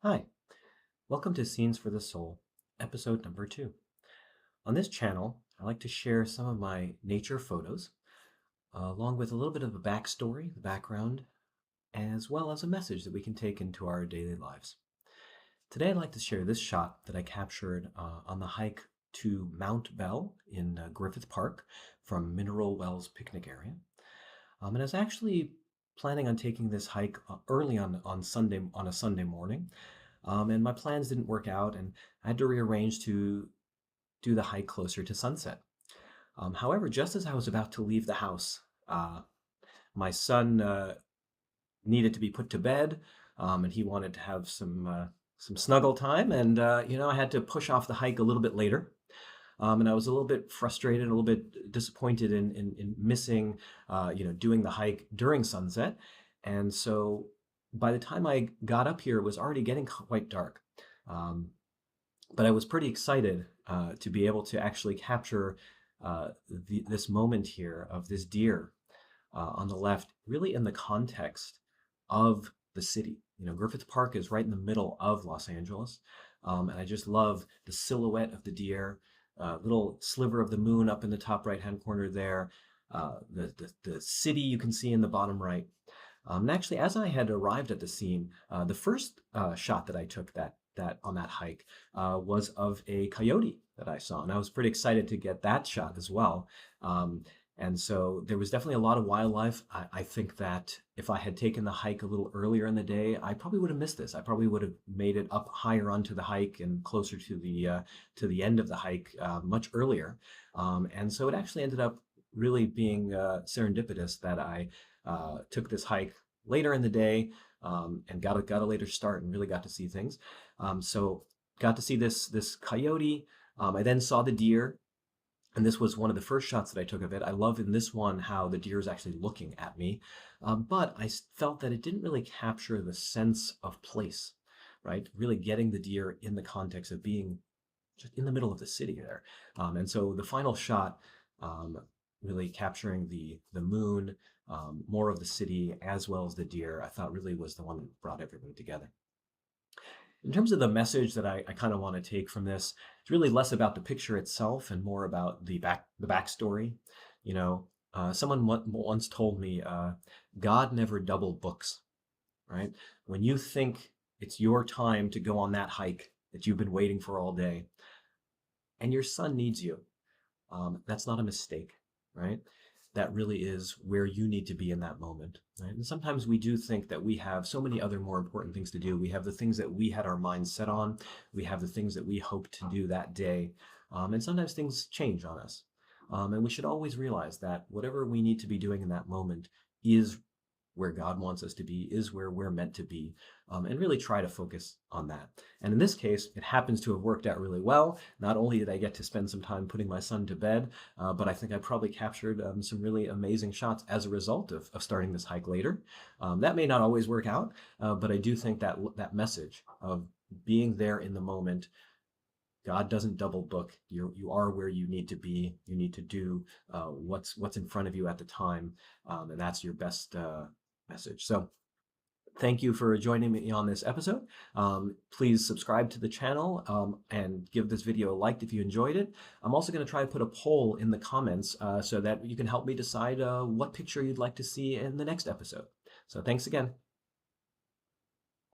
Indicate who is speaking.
Speaker 1: Hi, welcome to Scenes for the Soul, episode number 2. On this channel, I like to share some of my nature photos, along with a little bit of a backstory, the background, as well as a message that we can take into our daily lives. Today, I'd like to share this shot that I captured on the hike to Mount Bell in Griffith Park from Mineral Wells Picnic Area. And I was actually planning on taking this hike early on a Sunday morning. And my plans didn't work out, and I had to rearrange to do the hike closer to sunset. However, just as I was about to leave the house, my son needed to be put to bed, and he wanted to have some snuggle time, and I had to push off the hike a little bit later. And I was a little bit frustrated, a little bit disappointed in missing, doing the hike during sunset. And so by the time I got up here, it was already getting quite dark. Um, but I was pretty excited to be able to actually capture this moment here of this deer on the left, really in the context of the city. Griffith Park is right in the middle of Los Angeles. And I just love the silhouette of the deer, little sliver of the moon up in the top right-hand corner there, the city you can see in the bottom right. And actually, as I had arrived at the scene, the first shot that I took that on that hike was of a coyote that I saw, and I was pretty excited to get that shot as well. And so there was definitely a lot of wildlife. I think that if I had taken the hike a little earlier in the day, I probably would have missed this. I probably would have made it up higher onto the hike and closer to the end of the hike much earlier. And so it actually ended up really being serendipitous that I took this hike later in the day and got a later start and really got to see things. So got to see this coyote. I then saw the deer. And this was one of the first shots that I took of it. I love in this one how the deer is actually looking at me, but I felt that it didn't really capture the sense of place, right? Really getting the deer in the context of being just in the middle of the city there. And so the final shot, really capturing the moon, more of the city, as well as the deer, I thought really was the one that brought everybody together. In terms of the message that I kind of want to take from this, it's really less about the picture itself and more about the backstory. Someone once told me, God never double books, right? When you think it's your time to go on that hike that you've been waiting for all day, and your son needs you, that's not a mistake, right? That really is where you need to be in that moment, right? And sometimes we do think that we have so many other more important things to do. We have the things that we had our minds set on. We have the things that we hope to do that day. And sometimes things change on us. And we should always realize that whatever we need to be doing in that moment is where God wants us to be, is where we're meant to be, and really try to focus on that. And in this case, it happens to have worked out really well. Not only did I get to spend some time putting my son to bed, but I think I probably captured some really amazing shots as a result of starting this hike later. That may not always work out, but I do think that message of being there in the moment, God doesn't double book. You are where you need to be. You need to do what's in front of you at the time, and that's your best message. So thank you for joining me on this episode. Please subscribe to the channel and give this video a like if you enjoyed it. I'm also going to try to put a poll in the comments so that you can help me decide what picture you'd like to see in the next episode. So thanks again.